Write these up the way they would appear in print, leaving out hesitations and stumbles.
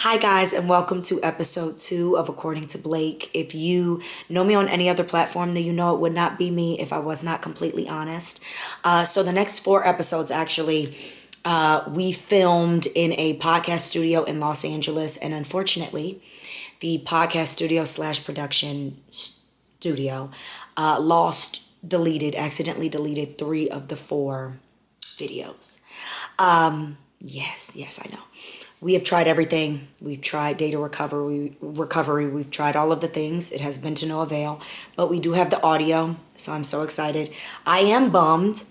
Hi guys, and welcome to episode 2 of According to Blake. If you know me on any other platform, then you know it would not be me if I was not completely honest. So the next 4 episodes actually, we filmed in a podcast studio in Los Angeles, and unfortunately, the podcast studio / production studio accidentally deleted 3 of the 4 videos. Yes, I know. We have tried everything. We've tried data recovery. We've tried all of the things. It has been to no avail. But we do have the audio, so I'm so excited. I am bummed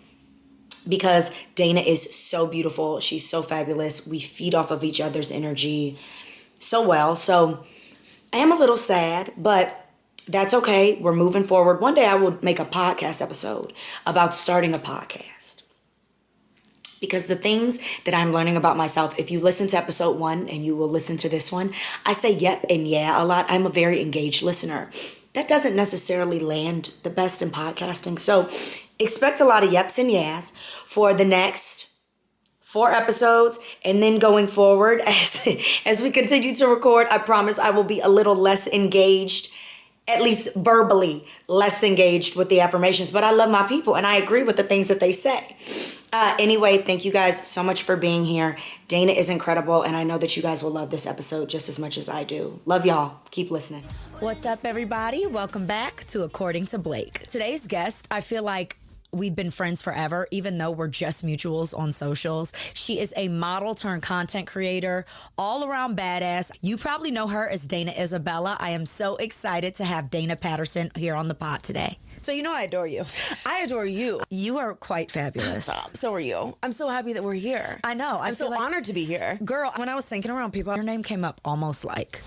because Dana is so beautiful. She's so fabulous. We feed off of each other's energy so well. So I am a little sad, but that's okay. We're moving forward. One day I will make a podcast episode about starting a podcast. Because the things that I'm learning about myself, if you listen to episode 1 and you will listen to this one, I say yep and yeah a lot. I'm a very engaged listener. That doesn't necessarily land the best in podcasting. So expect a lot of yeps and yes for the next 4 episodes. And then going forward, as we continue to record, I promise I will be a little less engaged, at least verbally less engaged with the affirmations. But I love my people and I agree with the things that they say. Anyway, thank you guys so much for being here. Dana is incredible, and I know that you guys will love this episode just as much as I do. Love y'all. Keep listening. What's up, everybody? Welcome back to According to Blake. Today's guest, I feel like we've been friends forever, even though we're just mutuals on socials. She is a model turned content creator, all around badass. You probably know her as Dana Isabella. I am so excited to have Dana Patterson here on the pod today. So you know I adore you. I adore you. You are quite fabulous. Stop. So are you. I'm so happy that we're here. I know. I'm so honored to be here. Girl, when I was thinking around people, your name came up almost like...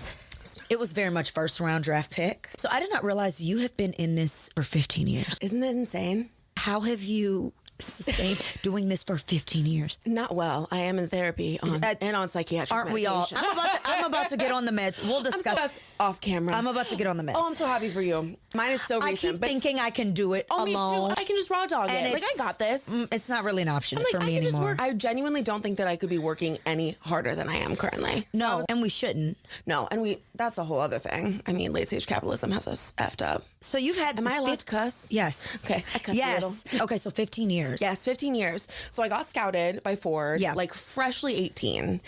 It was very much first round draft pick. So I did not realize you have been in this for 15 years. Isn't it insane? How have you sustained doing this for 15 years? Not well. I am in therapy and on psychiatric Aren't we all? medication. I'm about to get on the meds. We'll discuss. I'm so off camera. I'm about to get on the meds. Oh, I'm so happy for you. Mine is so recent. I keep thinking I can do it alone. Me too. I can just raw dog and it. Like, I got this. It's not really an option I'm like, for me I can anymore. Just work. I genuinely don't think that I could be working any harder than I am currently. No, and we shouldn't. No, and that's a whole other thing. I mean, late stage capitalism has us effed up. So you've had... Am I allowed to cuss? Yes. Okay, I cuss a little. Okay, so 15 years. Yes, 15 years. So I got scouted by Ford, yeah. like freshly 18.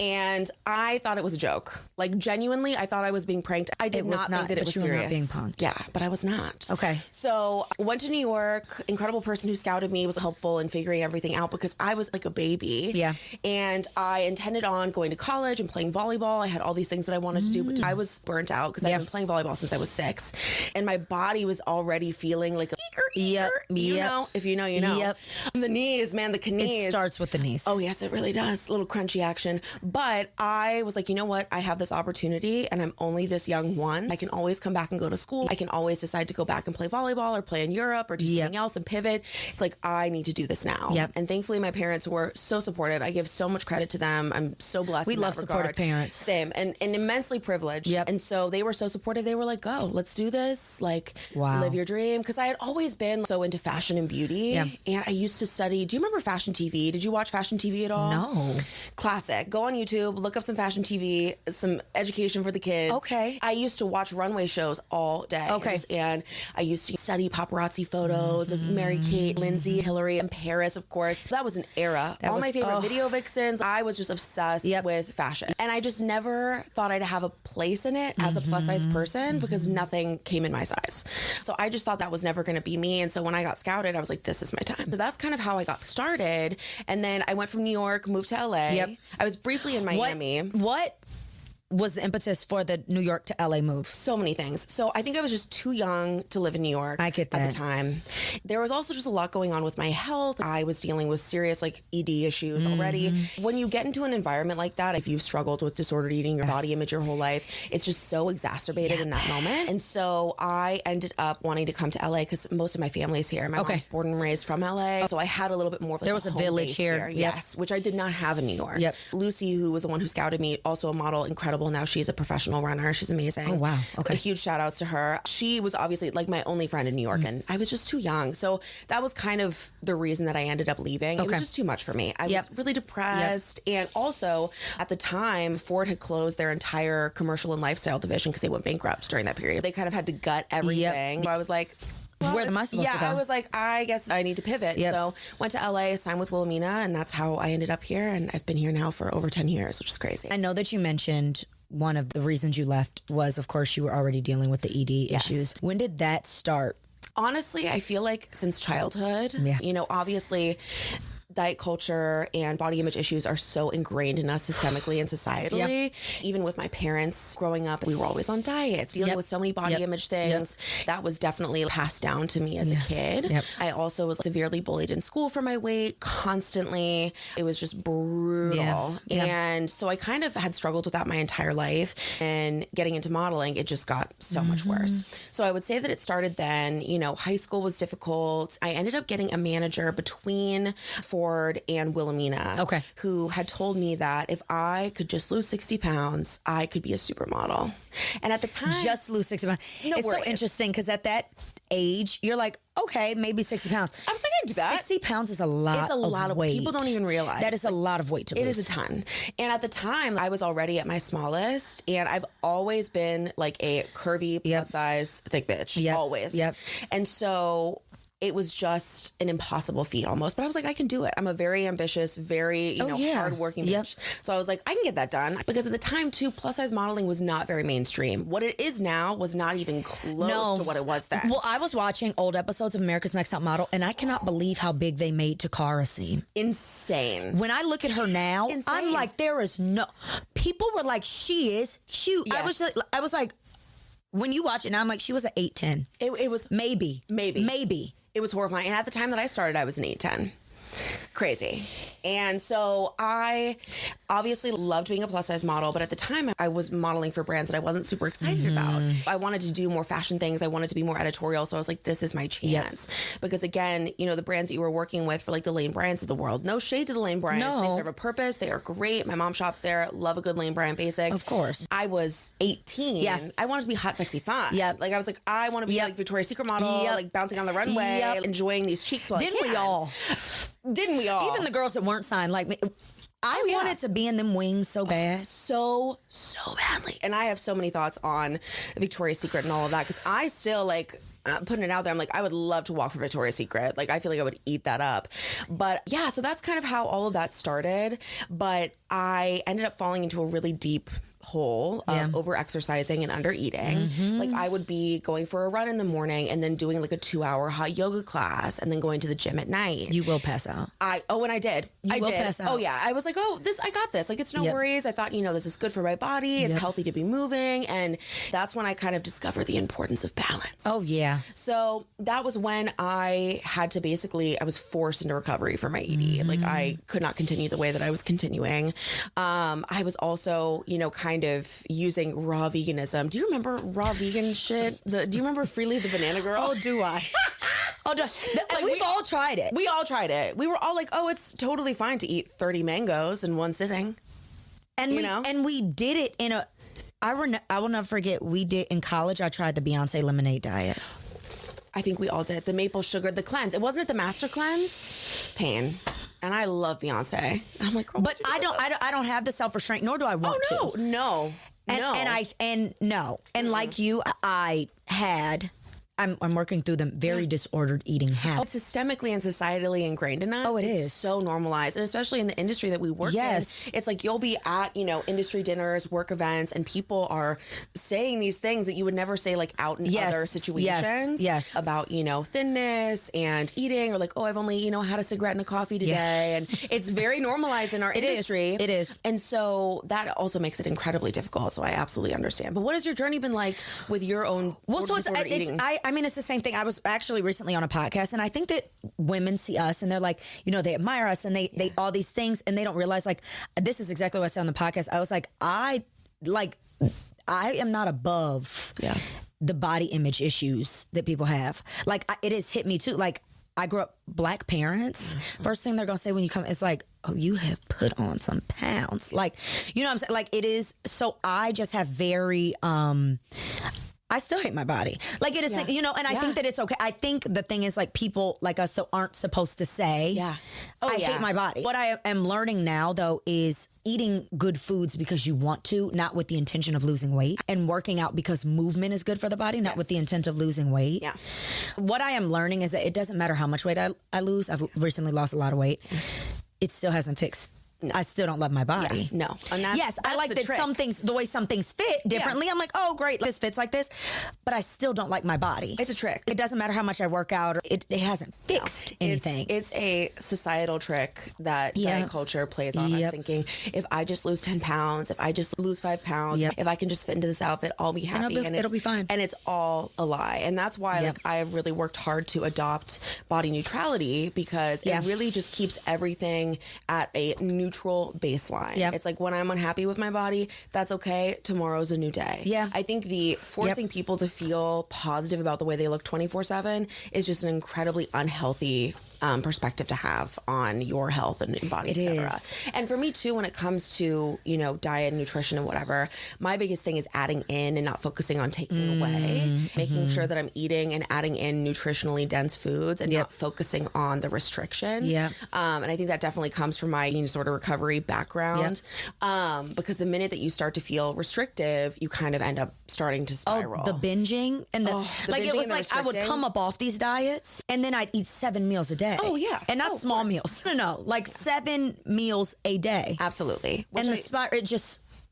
And I thought it was a joke. Like genuinely, I thought I was being pranked. I did not think that it was you serious. Were not being punked. Yeah, but I was not. Okay. So went to New York. Incredible person who scouted me, was helpful in figuring everything out because I was like a baby. Yeah. And I intended on going to college and playing volleyball. I had all these things that I wanted to do, but I was burnt out because I've been playing volleyball since I was 6. And my body was already feeling like a you know, if you know, you know. Yep. The knees, man, the knees. It starts with the knees. Oh, yes, it really does. A little crunchy action. But I was like, you know what? I have this opportunity and I'm only this young one. I can always come back and go to school. I can always decide to go back and play volleyball or play in Europe or do something else and pivot. It's like, I need to do this now. Yep. And thankfully, my parents were so supportive. I give so much credit to them. I'm so blessed. We love supportive parents. Same. And immensely privileged. Yep. And so they were so supportive. They were like, go, let's do this. Like, live your dream. Because I had always been so into fashion and beauty. Yeah. And I used to study. Do you remember fashion TV? Did you watch fashion TV at all? No. Classic. Go on YouTube, look up some fashion TV, some education for the kids. Okay. I used to watch runway shows all day. Okay. And I used to study paparazzi photos of Mary-Kate, Lindsay, Hillary, and Paris, of course. That was an era. All my favorite video vixens. I was just obsessed with fashion. And I just never thought I'd have a place in it as a plus-size person because nothing came in my size. So I just thought that was never going to be me. And so when I got scouted, I was like, this is my time. So that's kind of how I got started. And then I went from New York, moved to LA. Yep. I was briefly in Miami. What was the impetus for the New York to LA move? So many things. So I think I was just too young to live in New York. I get that. At the time. There was also just a lot going on with my health. I was dealing with serious like ED issues already. When you get into an environment like that, if you've struggled with disordered eating, your body image your whole life, it's just so exacerbated in that moment. And so I ended up wanting to come to LA because most of my family is here. My mom's born and raised from LA. So I had a little bit more of like there was a village here. Yes, which I did not have in New York. Yep. Lucy, who was the one who scouted me, also a model, incredible Well, now she's a professional runner. She's amazing. Oh, wow. Okay. A huge shout outs to her. She was obviously like my only friend in New York, and I was just too young. So that was kind of the reason that I ended up leaving. It was just too much for me. I was really depressed. And also at the time, Ford had closed their entire commercial and lifestyle division because they went bankrupt during that period. They kind of had to gut everything. So I was like, well, where am I supposed to go? I was like, I guess I need to pivot. So went to LA, signed with Wilhelmina, and that's how I ended up here. And I've been here now for over 10 years, which is crazy. I know that you mentioned one of the reasons you left was, of course, you were already dealing with the ED issues. When did that start? Honestly, I feel like since childhood, you know, obviously diet culture and body image issues are so ingrained in us systemically and societally. Even with my parents growing up, we were always on diets, dealing with so many body image things. That was definitely passed down to me as a kid. I also was severely bullied in school for my weight constantly. It was just brutal. And so I kind of had struggled with that my entire life, and getting into modeling, it just got so much worse. So I would say that it started then. You know, high school was difficult. I ended up getting a manager between Ford and Wilhelmina, who had told me that if I could just lose 60 pounds, I could be a supermodel. And at the time, just lose 60 pounds. It's so interesting because at that age, you're like, okay, maybe 60 pounds. I was like, I can do that. 60 pounds is a lot. It's a lot of weight. People don't even realize that is a lot of weight to lose. It is a ton. And at the time, I was already at my smallest, and I've always been like a curvy, plus size, thick bitch. Always. And so it was just an impossible feat almost, but I was like, I can do it. I'm a very ambitious, very, you know, hardworking bitch. So I was like, I can get that done, because at the time too, plus size modeling was not very mainstream. What it is now was not even close to what it was then. Well, I was watching old episodes of America's Next Top Model, and I cannot believe how big they made Takara seem. Insane. When I look at her now, I'm like, there is no, people were like, she is huge. I was like, when you watch it now, I'm like, she was an 8'10". It was maybe. It was horrifying. And at the time that I started, I was an 8'10". Crazy. And so I obviously loved being a plus size model, but at the time I was modeling for brands that I wasn't super excited about. I wanted to do more fashion things. I wanted to be more editorial. So I was like, this is my chance. Because again, you know, the brands that you were working with for like the Lane Bryants of the world, no shade to the Lane Bryants. They serve a purpose. They are great. My mom shops there. Love a good Lane Bryant basic. Of course. I was 18. I wanted to be hot, sexy, fun. Like I was like, I want to be like Victoria's Secret model, like bouncing on the runway, enjoying these cheeks while Didn't we all? Didn't we all? Even the girls that weren't signed like me. I wanted to be in them wings so bad. So badly. And I have so many thoughts on Victoria's Secret and all of that, because I still like putting it out there. I'm like, I would love to walk for Victoria's Secret. Like, I feel like I would eat that up. But yeah, so that's kind of how all of that started. But I ended up falling into a really deep hole of over exercising and under eating. Like I would be going for a run in the morning and then doing like a 2-hour hot yoga class and then going to the gym at night. You will pass out. And I did. I did. Pass out. Oh yeah. I was like, I got this. Like, it's no worries. I thought, you know, this is good for my body. It's healthy to be moving. And that's when I kind of discovered the importance of balance. Oh yeah. So that was when I had to I was forced into recovery for my ED. Like I could not continue the way that I was continuing. I was also, you know, kind of using raw veganism. Do you remember raw vegan shit? Do you remember Freely the Banana Girl? Oh, do I? We've all tried it. We all tried it. We were all like, oh, it's totally fine to eat 30 mangoes in one sitting. And we did it in a, I will never forget, we did in college, I tried the Beyonce lemonade diet. I think we all did. The maple sugar, the cleanse. It wasn't it the master cleanse? Pain. And I love Beyonce. And I'm like, but I don't have the self-restraint, nor do I want to. No. And like you, I'm working through them very disordered eating habits. It's systemically and societally ingrained in us. Oh, it's so normalized. And especially in the industry that we work in. It's like you'll be at, you know, industry dinners, work events, and people are saying these things that you would never say like out in other situations about, you know, thinness and eating, or like, oh, I've only, you know, had a cigarette and a coffee today. And it's very normalized in our industry. It is. And so that also makes it incredibly difficult. So I absolutely understand. But what has your journey been like with your own disordered eating? I mean, it's the same thing. I was actually recently on a podcast, and I think that women see us and they're like, you know, they admire us and they all these things, and they don't realize, like, this is exactly what I said on the podcast. I was like, I am not above the body image issues that people have. Like, it has hit me too. Like, I grew up Black parents. First thing they're going to say when you come, it's like, oh, you have put on some pounds. Like, you know what I'm saying? Like, it is. So I just have very, I still hate my body. Like, it is, you know, and I think that it's okay. I think the thing is, like, people like us that aren't supposed to say, I hate my body. What I am learning now, though, is eating good foods because you want to, not with the intention of losing weight, and working out because movement is good for the body, not with the intent of losing weight. Yeah. What I am learning is that it doesn't matter how much weight I lose. I've recently lost a lot of weight. It still hasn't fixed. No. I still don't love my body. Yeah, no. And yes, I like that some things, the way some things fit differently. I'm like, oh, great, this fits like this. But I still don't like my body. It's a trick. It doesn't matter how much I work out. It hasn't fixed anything. It's a societal trick that diet culture plays on us, thinking, if I just lose 10 pounds, if I just lose 5 pounds, if I can just fit into this outfit, I'll be happy. And it'll be fine. And it's all a lie. And that's why like, I have really worked hard to adopt body neutrality, because it really just keeps everything at a neutral baseline. It's like, when I'm unhappy with my body, that's okay. Tomorrow's a new day. I think the forcing people to feel positive about the way they look 24/7 is just an incredibly unhealthy perspective to have on your health and body, etc. And for me too, when it comes to, you know, diet and nutrition and whatever, my biggest thing is adding in and not focusing on taking away, making sure that I'm eating and adding in nutritionally dense foods and not focusing on the restriction. And I think that definitely comes from my eating disorder recovery background, because the minute that you start to feel restrictive, you kind of end up starting to spiral. Oh, the binging and the like, it was like I would come up off these diets and then I'd eat 7 meals a day. Oh, yeah. And not small meals. No, like 7 meals a day. Absolutely. And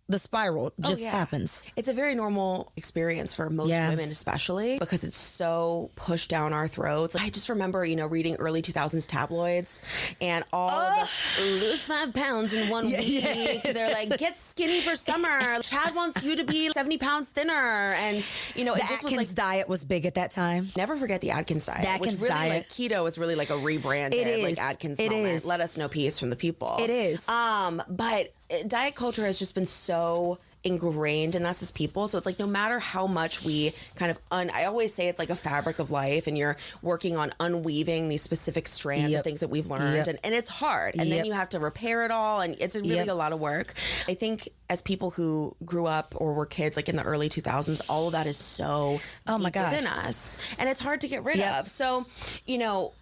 the spiral just happens. It's a very normal experience for most women, especially because it's so pushed down our throats. I just remember, you know, reading early 2000s tabloids and all the lose 5 pounds in 1 week. They're like, get skinny for summer. Chad wants you to be 70 pounds thinner. And, you know, the Atkins diet was big at that time. Never forget the Atkins diet. The Atkins which really, diet. Like, keto is really like a rebranded like Atkins moment. Let us know peace from the people. It is. But diet culture has just been so ingrained in us as people. So it's like, no matter how much we kind of I always say it's like a fabric of life, and you're working on unweaving these specific strands of things that we've learned. And it's hard. And then you have to repair it all. And it's really a lot of work. I think as people who grew up or were kids like in the early 2000s, all of that is so deep within us. And it's hard to get rid of. So, you know,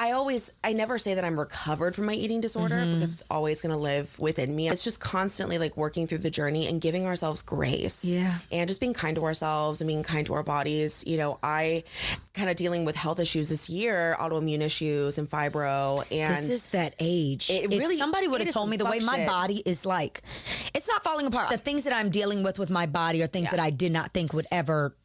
I never say that I'm recovered from my eating disorder, because it's always going to live within me. It's just constantly like working through the journey and giving ourselves grace. And just being kind to ourselves and being kind to our bodies. You know, I kind of dealing with health issues this year, autoimmune issues and fibro. And this is that age. If somebody would have told me the way my body is like, it's not falling apart. The things that I'm dealing with my body are things that I did not think would ever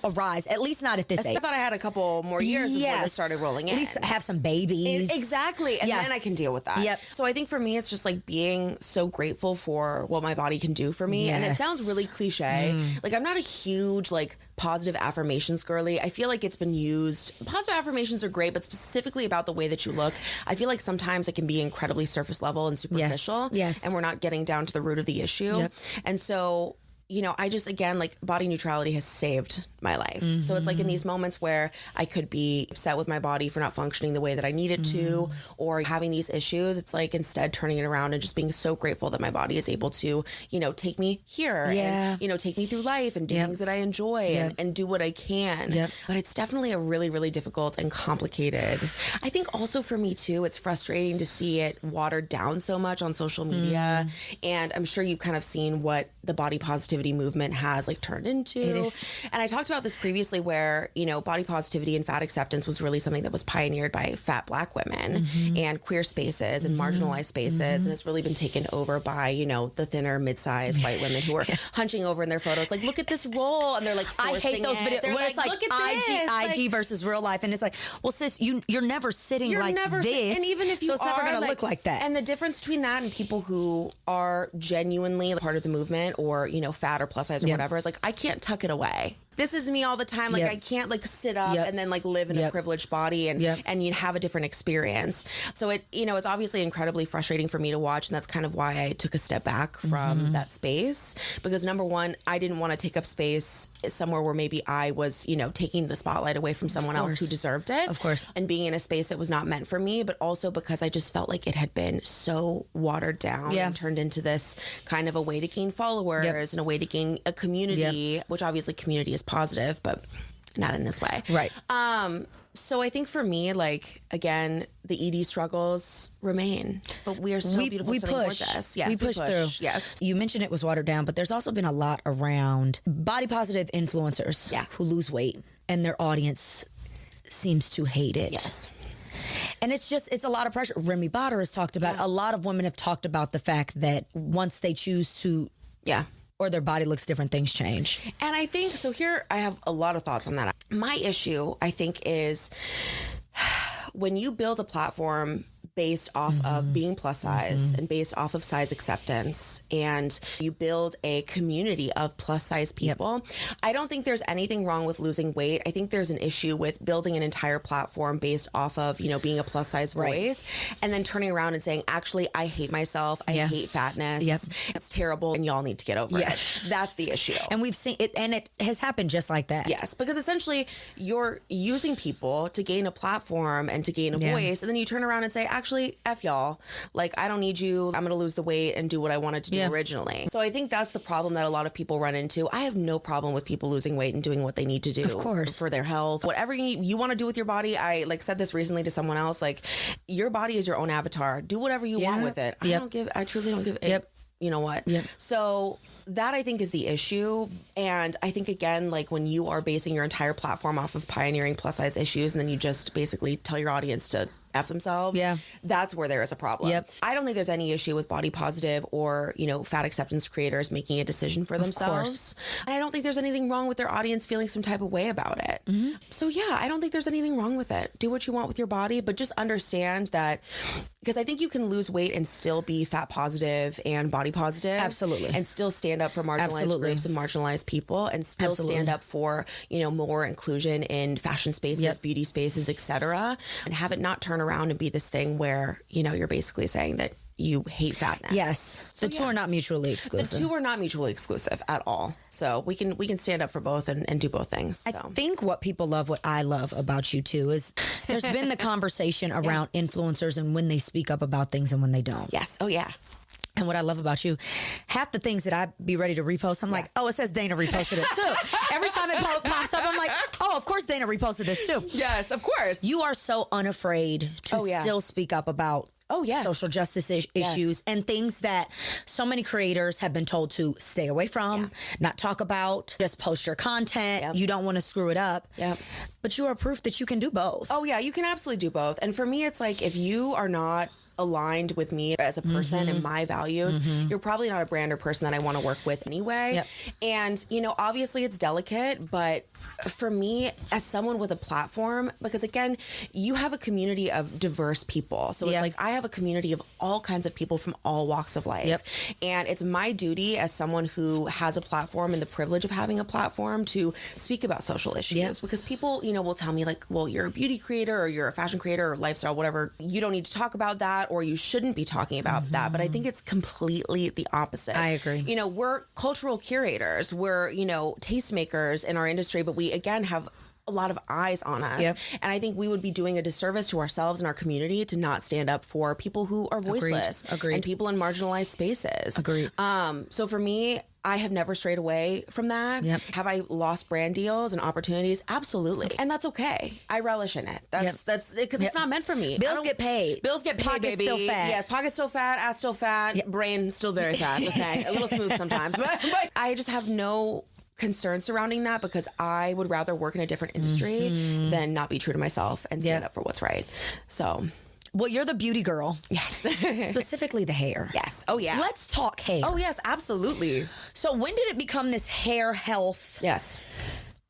arise, at least not at this age. I thought I had a couple more years before this started rolling in. At least have some babies. Exactly. And then I can deal with that. So I think for me, it's just like being so grateful for what my body can do for me. And it sounds really cliche. Like, I'm not a huge like positive affirmations girly. I feel like it's been used. Positive affirmations are great, but specifically about the way that you look, I feel like sometimes it can be incredibly surface level and superficial. And we're not getting down to the root of the issue. And so, you know, I just, again, like, body neutrality has saved my life. So it's like in these moments where I could be upset with my body for not functioning the way that I need it to, or having these issues, it's like instead turning it around and just being so grateful that my body is able to, you know, take me here and, you know, take me through life and do things that I enjoy and do what I can. But it's definitely a really, really difficult and complicated. I think also for me too, it's frustrating to see it watered down so much on social media. And I'm sure you've kind of seen what the body positivity movement has like turned into. And I talked about this previously where, you know, body positivity and fat acceptance was really something that was pioneered by fat Black women and queer spaces and marginalized spaces. And it's really been taken over by, you know, the thinner, mid-sized white women who are hunching over in their photos, like, look at this roll. And they're like, I hate those videos where like, it's like look at IG versus real life. And it's like, well, sis, you're never sitting like this. And even if you so it's never going to look like that. And the difference between that and people who are genuinely part of the movement, or, you know, fat or plus size or whatever, is like, I can't tuck it away. this is me all the time. Like, I can't like sit up and then like live in a privileged body and you have a different experience. So it, you know, it's obviously incredibly frustrating for me to watch. And that's kind of why I took a step back from that space, because number one, I didn't want to take up space somewhere where maybe I was, you know, taking the spotlight away from someone else who deserved it. Of course. And being in a space that was not meant for me, but also because I just felt like it had been so watered down and turned into this kind of a way to gain followers and a way to gain a community, which obviously community is positive, but not in this way. Right. So I think for me, like, again, the ED struggles remain, but we are still beautiful. We push. Yes, we push through. Yes. You mentioned it was watered down, but there's also been a lot around body positive influencers who lose weight and their audience seems to hate it. Yes. And it's a lot of pressure. Remy Botter has talked about, a lot of women have talked about the fact that once they choose to, or their body looks different, things change. And I think, so here I have a lot of thoughts on that. My issue, I think, is when you build a platform based off of being plus size and based off of size acceptance, and you build a community of plus size people, I don't think there's anything wrong with losing weight. I think there's an issue with building an entire platform based off of, you know, being a plus size voice and then turning around and saying, actually, I hate myself. I hate fatness. It's terrible and y'all need to get over it. That's the issue. And we've seen it, and it has happened just like that. Yes, because essentially you're using people to gain a platform and to gain a voice, and then you turn around and say, actually, F y'all. Like, I don't need you. I'm going to lose the weight and do what I wanted to do originally. So I think that's the problem that a lot of people run into. I have no problem with people losing weight and doing what they need to do. Of course. For their health. Whatever you want to do with your body. I said this recently to someone else, like, your body is your own avatar. Do whatever you want with it. I truly don't give a you know what? So that, I think, is the issue. And I think, again, like, when you are basing your entire platform off of pioneering plus size issues and then you just basically tell your audience to F themselves, that's where there is a problem. I don't think there's any issue with body positive or, you know, fat acceptance creators making a decision for themselves. And I don't think there's anything wrong with their audience feeling some type of way about it. So I don't think there's anything wrong with it. Do what you want with your body, but just understand that, because I think you can lose weight and still be fat positive and body positive. Absolutely. And still stand up for marginalized groups and marginalized people, and still stand up for, you know, more inclusion in fashion spaces, beauty spaces, etc., and have it not turn around and be this thing where, you know, you're basically saying that you hate fatness. Yes. So, the two are not mutually exclusive. The two are not mutually exclusive at all. So we can stand up for both and do both things. So. I think what people love, what I love about you too, is there's been the conversation around influencers and when they speak up about things and when they don't. Yes. Oh, yeah. And what I love about you, half the things that I be ready to repost, I'm like, oh, it says Dana reposted it too. Every time it pops up, I'm like, oh, of course Dana reposted this too. Yes, of course. You are so unafraid to still speak up about social justice issues and things that so many creators have been told to stay away from, not talk about, just post your content. You don't want to screw it up. But you are proof that you can do both. Oh, yeah, you can absolutely do both. And for me, it's like, if you are not aligned with me as a person and my values, you're probably not a brand or person that I want to work with anyway. And, you know, obviously it's delicate, but for me, as someone with a platform, because again, you have a community of diverse people. So it's like, I have a community of all kinds of people from all walks of life. And it's my duty as someone who has a platform and the privilege of having a platform to speak about social issues. Because people, you know, will tell me like, well, you're a beauty creator or you're a fashion creator or lifestyle, whatever. You don't need to talk about that, or you shouldn't be talking about that. But I think it's completely the opposite. I agree. You know, we're cultural curators. We're, you know, tastemakers in our industry, but we, again, have a lot of eyes on us. And I think we would be doing a disservice to ourselves and our community to not stand up for people who are voiceless. Agreed. And people in marginalized spaces. Agreed. So for me, I have never strayed away from that. Have I lost brand deals and opportunities? Absolutely. And that's okay. I relish in it. That's because it's not meant for me. Bills get paid. Bills get paid, Pocket's baby. still fat. Yes, pocket's still fat, ass still fat, brain still very fat. Okay, a little smooth sometimes. But I just have no concern surrounding that, because I would rather work in a different industry than not be true to myself and stand up for what's right. So... Well, you're the beauty girl. Yes. Specifically the hair. Yes. Oh, yeah. Let's talk hair. Oh, yes, absolutely. So when did it become this hair health? Yes.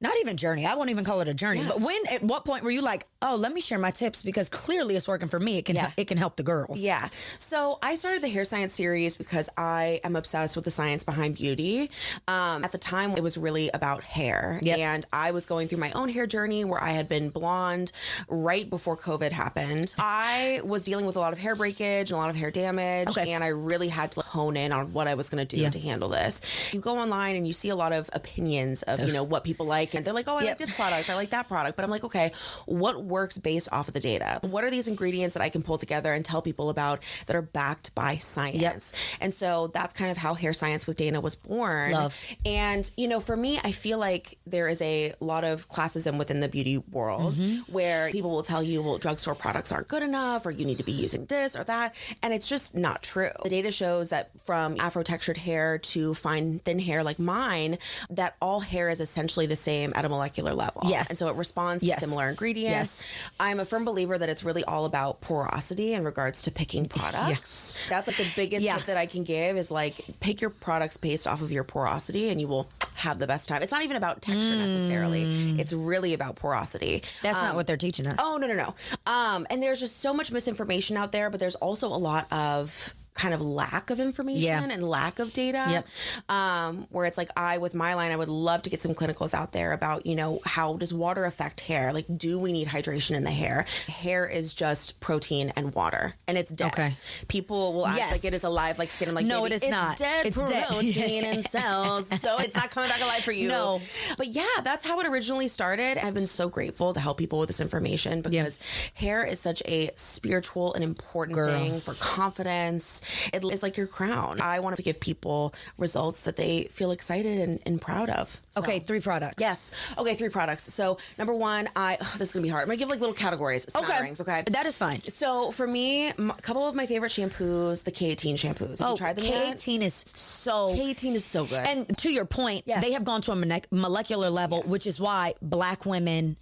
not even journey. I won't even call it a journey. But at what point were you like, oh, let me share my tips because clearly it's working for me. It can help the girls. Yeah. So I started the Hair Science series because I am obsessed with the science behind beauty. At the time, it was really about hair. And I was going through my own hair journey where I had been blonde right before COVID happened. I was dealing with a lot of hair breakage, a lot of hair damage, and I really had to hone in on what I was going to do to handle this. You go online and you see a lot of opinions of, what people like. And they're like, oh, I like this product. I like that product. But I'm like, okay, what works based off of the data? What are these ingredients that I can pull together and tell people about that are backed by science? And so that's kind of how Hair Science with Dana was born. Love. And, for me, I feel like there is a lot of classism within the beauty world where people will tell you, well, drugstore products aren't good enough, or you need to be using this or that. And it's just not true. The data shows that from afro-textured hair to fine, thin hair like mine, that all hair is essentially the same at a molecular level. Yes. And so it responds to similar ingredients. Yes. I'm a firm believer that it's really all about porosity in regards to picking products. That's like the biggest tip that I can give is like pick your products based off of your porosity and you will have the best time. It's not even about texture necessarily. It's really about porosity. That's not what they're teaching us. Oh, no. And there's just so much misinformation out there, but there's also a lot of kind of lack of information and lack of data. Where it's like with my line, I would love to get some clinicals out there about, how does water affect hair? Like, do we need hydration in the hair? Hair is just protein and water and it's dead. Okay. People will act like it is alive, like skin. I'm like, no, it is not. Dead it's protein dead. And cells. So it's not coming back alive for you. No. But that's how it originally started. I've been so grateful to help people with this information because hair is such a spiritual and important thing for confidence. It is like your crown. I wanted to give people results that they feel excited and proud of. So. Okay, 3 products. Yes. Okay, 3 products. So number 1, this is going to be hard. I'm going to give like little categories. Smatterings, okay? That is fine. So for me, a couple of my favorite shampoos, the K18 shampoos. Have you tried them yet? K18 is so good. And to your point, they have gone to a molecular level, which is why Black women,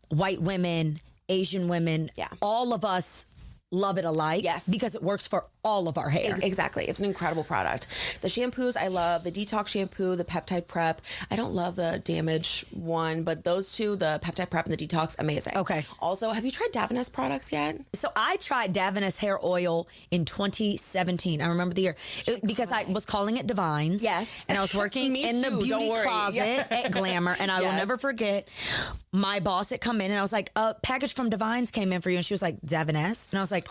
white women, Asian women, all of us love it alike because it works for all of our hair. Exactly. It's an incredible product. The shampoos I love, the detox shampoo, the peptide prep. I don't love the damage one, but those two, the peptide prep and the detox, amazing. Okay. Also, have you tried Davines products yet? So I tried Davines hair oil in 2017. I remember the year because I was calling it Divines. Yes. And I was working in the beauty closet at Glamour, and I will never forget my boss had come in and I was like, a package from Divines came in for you, and she was like, Davines, and I was like,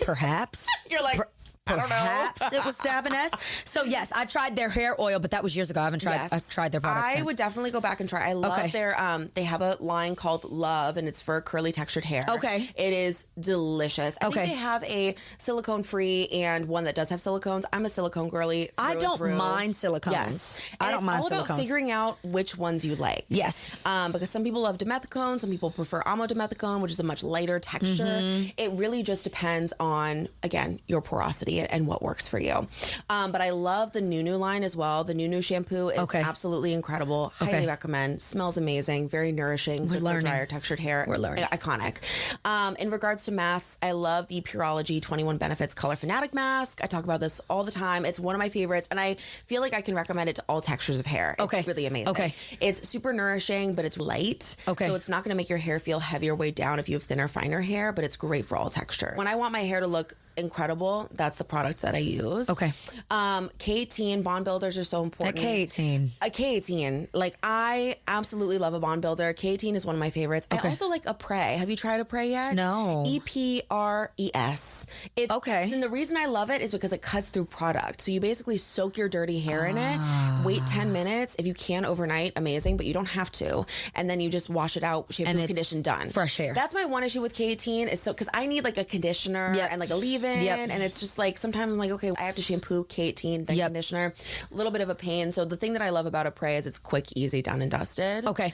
perhaps. You're like, I don't know. Perhaps it was Davines. So yes, I've tried their hair oil, but that was years ago. I haven't tried. I've tried their products. I would definitely go back and try. I love their. They have a line called Love, and it's for curly textured hair. Okay, it is delicious. I think they have a silicone free and one that does have silicones. I'm a silicone girly. I don't mind silicones. Yes, I don't mind silicones. It's all about figuring out which ones you like. Yes, because some people love dimethicone, some people prefer amodimethicone, which is a much lighter texture. It really just depends on your porosity and what works for you. But I love the Nunu line as well. The Nunu shampoo is absolutely incredible. Highly recommend. Smells amazing. Very nourishing. We're learning. For drier textured hair. We're learning. Iconic. In regards to masks, I love the Pureology 21 Benefits Color Fanatic Mask. I talk about this all the time. It's one of my favorites, and I feel like I can recommend it to all textures of hair. It's really amazing. Okay. It's super nourishing, but it's light. Okay. So it's not going to make your hair feel heavier weighed down if you have thinner, finer hair, but it's great for all texture. When I want my hair to look incredible, that's the product that I use. Okay. K18 bond builders are so important. K18. K18. Like, I absolutely love a bond builder. K18 is one of my favorites. I also like a Prey. Have you tried a Prey yet? No. EPRES. It's and the reason I love it is because it cuts through product. So you basically soak your dirty hair in it, wait 10 minutes. If you can overnight, amazing, but you don't have to. And then you just wash it out, shampoo, and condition, done. Fresh hair. That's my one issue with K18 is because I need like a conditioner and like a leave-in. And it's just like, sometimes I'm like, okay, I have to shampoo K18, then conditioner. A little bit of a pain. So the thing that I love about a Prey is it's quick, easy, done and dusted. Okay.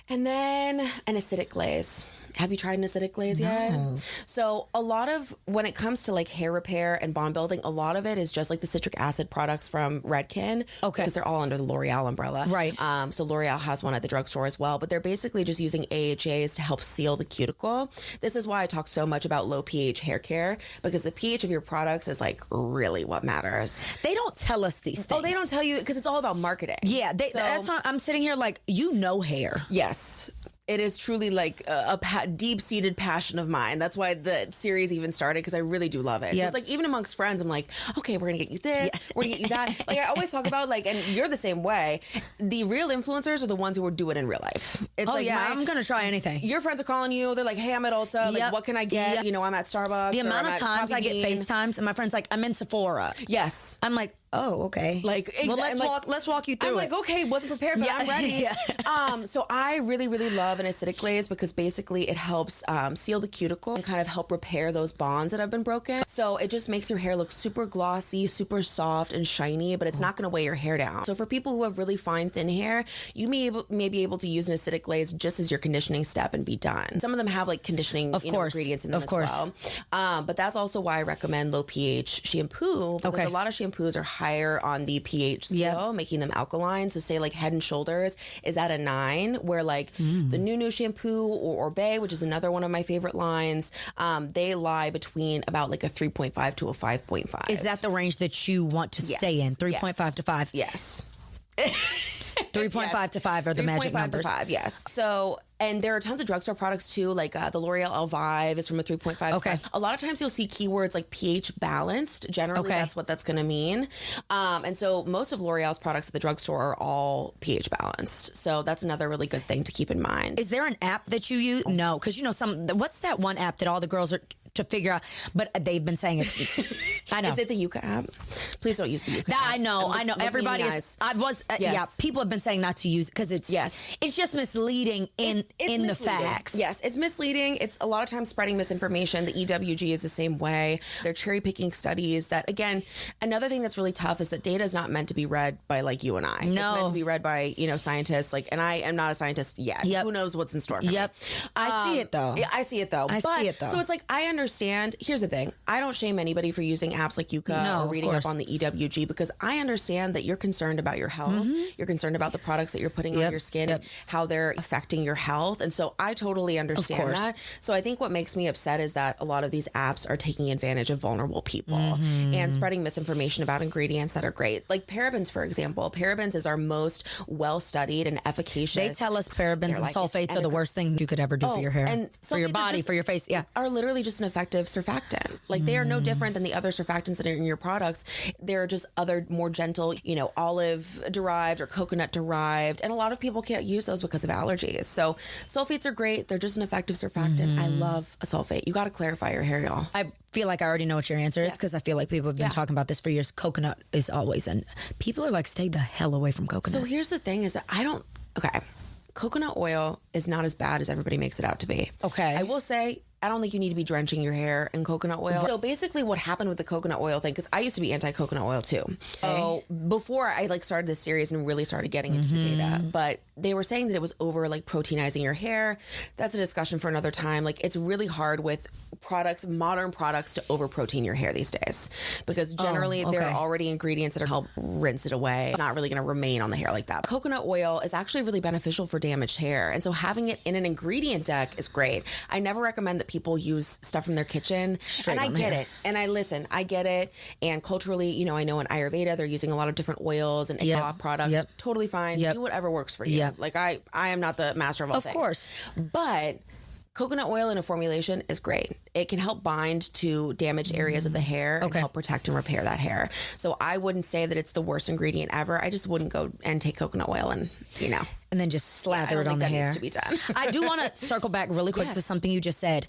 And then an acidic glaze. Have you tried an acidic glaze yet? So a lot of, when it comes to like hair repair and bond building, a lot of it is just like the citric acid products from Redken. Okay. Because they're all under the L'Oreal umbrella. Right. So L'Oreal has one at the drugstore as well, but they're basically just using AHAs to help seal the cuticle. This is why I talk so much about low pH hair care, because the pH of your products is like really what matters. They don't tell us these things. Oh, they don't tell you, because it's all about marketing. Yeah, that's why I'm sitting here like, hair. Yes. It is truly like a deep-seated passion of mine. That's why the series even started, because I really do love it. Yep. So it's like, even amongst friends, I'm like, okay, we're going to get you this, we're going to get you that. Like, I always talk about, like, and you're the same way, the real influencers are the ones who would do it in real life. It's I'm going to try anything. Your friends are calling you. They're like, hey, I'm at Ulta. Like, what can I get? Yep. You know, I'm at Starbucks. The amount of times I get FaceTimes and my friend's like, I'm in Sephora. Yes. I'm like, oh, okay. Like, well, let's walk you through I'm it. like, okay, wasn't prepared, but I'm ready. So I really, really love an acidic glaze, because basically it helps seal the cuticle and kind of help repair those bonds that have been broken. So it just makes your hair look super glossy, super soft and shiny, but it's not going to weigh your hair down. So for people who have really fine, thin hair, you may be able to use an acidic glaze just as your conditioning step and be done. Some of them have like conditioning ingredients in them as well. But that's also why I recommend low pH shampoo, because a lot of shampoos are higher on the pH scale, making them alkaline. So say like Head and Shoulders is at a 9, where like the Nunu shampoo or Bay, which is another one of my favorite lines, they lie between about like a 3.5 to a 5.5. Is that the range that you want to stay in? 3.5 to 5? Yes. 3.5 to 5 are the magic numbers. 3.5 to 5, yes. So, and there are tons of drugstore products too, like the L'Oreal Elvive is from a 3.5. Okay. A lot of times you'll see keywords like pH balanced. Generally, that's what that's going to mean. And so most of L'Oreal's products at the drugstore are all pH balanced. So that's another really good thing to keep in mind. Is there an app that you use? No, because what's that one app that all the girls are to figure out, but they've been saying it's, I know. Is it the Yuka app? Please don't use the Yuka app. I know. Everybody is, people have been saying not to use it because it's just misleading in the facts. Yes, it's misleading. It's a lot of times spreading misinformation. The EWG is the same way. They're cherry picking studies that, again, another thing that's really tough is that data is not meant to be read by like you and I. No. It's meant to be read by, scientists, like, and I am not a scientist yet. Yep. Who knows what's in store for me. I see it though. Yeah, I see it though. So it's like, I understand. Here's the thing. I don't shame anybody for using apps like Yuka or reading up on the EWG, because I understand that you're concerned about your health. You're concerned about the products that you're putting on your skin and how they're affecting your health. And so I totally understand that. So I think what makes me upset is that a lot of these apps are taking advantage of vulnerable people and spreading misinformation about ingredients that are great. Like Parabens, for example. Parabens is our most well-studied and efficacious. They tell us parabens and sulfates are the worst thing you could ever do for your hair, and for your body, for your face. Are literally just an effective surfactant. Like they are no different than the other surfactants that are in your products. They're just other more gentle, olive derived or coconut derived. And a lot of people can't use those because of allergies. So sulfates are great. They're just an effective surfactant. I love a sulfate. You got to clarify your hair, y'all. I feel like I already know what your answer is, because I feel like people have been talking about this for years. Coconut is always, and people are like, stay the hell away from coconut. So here's the thing is that coconut oil is not as bad as everybody makes it out to be. Okay. I will say, I don't think you need to be drenching your hair in coconut oil. So basically what happened with the coconut oil thing, because I used to be anti-coconut oil too. So before I started this series and really started getting into the data, but they were saying that it was over proteinizing your hair. That's a discussion for another time. It's really hard with modern products to over protein your hair these days, because generally there are already ingredients that help rinse it away. It's not really going to remain on the hair like that. Coconut oil is actually really beneficial for damaged hair. And so having it in an ingredient deck is great. I never recommend that people use stuff from their kitchen. And I get it. And I get it. And culturally, I know in Ayurveda, they're using a lot of different oils and products. Totally fine. Do whatever works for you. I am not the master of all things. Of course. But coconut oil in a formulation is great. It can help bind to damaged areas of the hair and help protect and repair that hair. So I wouldn't say that it's the worst ingredient ever. I just wouldn't go and take coconut oil and, and then just slather it on the hair. Needs to be done. I do want to circle back really quick to something you just said.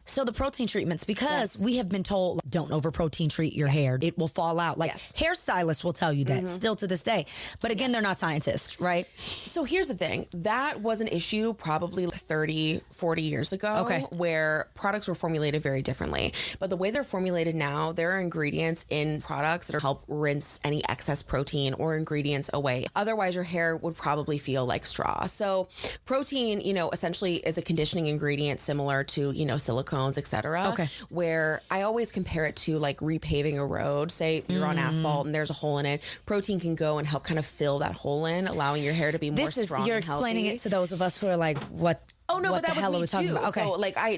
So the protein treatments, because we have been told, don't over protein treat your hair. It will fall out. Hairstylists will tell you that still to this day. But again, they're not scientists, right? So here's the thing. That was an issue probably 30, 40 years ago, where products were formulated very differently. But the way they're formulated now, there are ingredients in products that help rinse any excess protein or ingredients away. Otherwise, your hair would probably feel like like straw. So protein, essentially is a conditioning ingredient similar to, silicones, etc. Okay. Where I always compare it to like repaving a road. Say you're on asphalt and there's a hole in it. Protein can go and help kind of fill that hole in, allowing your hair to be more strong. You're and explaining healthy. it to those of us who are like, what? Oh no, what but that the hell was are me we talking too. about? Okay.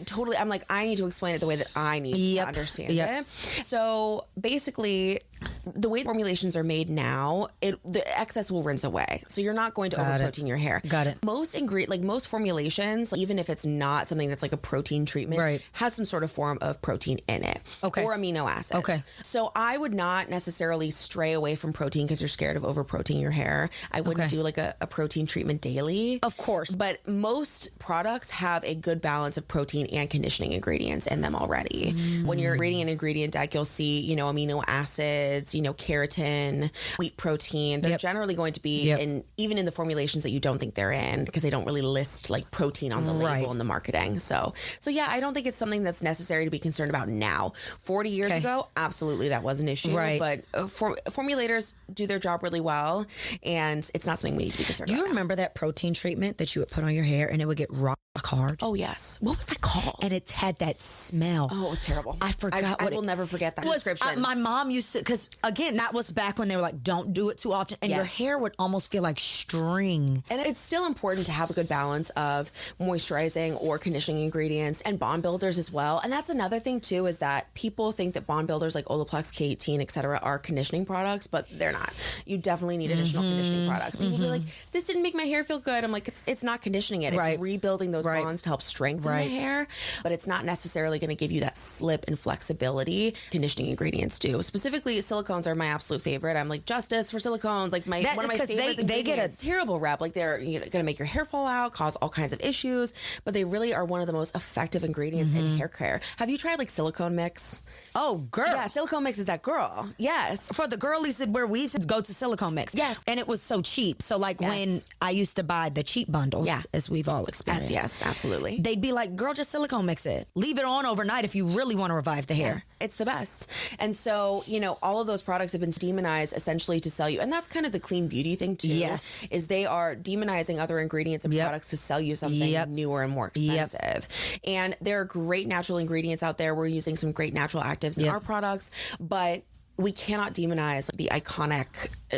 So I need to explain it the way that I need to understand it. So basically, the way formulations are made now, the excess will rinse away. So you're not going to over-protein your hair. Got it. Most formulations, even if it's not something that's like a protein treatment, has some sort of form of protein in it. Okay. Or amino acids. Okay. So I would not necessarily stray away from protein because you're scared of over-protein your hair. I wouldn't do like a protein treatment daily. Of course. But most products have a good balance of protein and conditioning ingredients in them already. When you're reading an ingredient deck, you'll see, amino acids, keratin, wheat protein. They're generally going to be even in the formulations that you don't think they're in, because they don't really list like protein on the label in the marketing. So yeah, I don't think it's something that's necessary to be concerned about now. 40 years ago, absolutely that was an issue. Right. But formulators do their job really well, and it's not something we need to be concerned about. Do you remember that protein treatment that you would put on your hair and it would get rock hard? Oh yes. What was that called? And it had that smell. Oh, it was terrible. I forgot I will never forget that description. My mom used to, because again, that was back when they were like, don't do it too often. And your hair would almost feel like strings. And it's still important to have a good balance of moisturizing or conditioning ingredients and bond builders as well. And that's another thing too, is that people think that bond builders like Olaplex, K18, etc. are conditioning products, but they're not. You definitely need additional conditioning products. People be like, this didn't make my hair feel good. I'm like, it's not conditioning it. It's rebuilding those bonds to help strengthen the hair, but it's not necessarily going to give you that slip and flexibility conditioning ingredients do. Specifically, silicones are my absolute favorite. I'm like, justice for silicones, like one of my favorites. They get a terrible rep. Like they're going to make your hair fall out, cause all kinds of issues, but they really are one of the most effective ingredients in hair care. Have you tried like silicone mix? Oh, girl. Yeah, silicone mix is that girl. Yes. For the girlies where we used to go to silicone mix. Yes. And it was so cheap. So like when I used to buy the cheap bundles, as we've all experienced. Yes, absolutely. They'd be like, girl, just silicone mix it. Leave it on overnight if you really want to revive the hair. It's the best. And so, all of those products have been demonized essentially to sell you. And that's kind of the clean beauty thing too. Yes. Is they are demonizing other ingredients and products to sell you something newer and more expensive. And there are great natural ingredients out there. We're using some great natural actives in our products, but we cannot demonize the iconic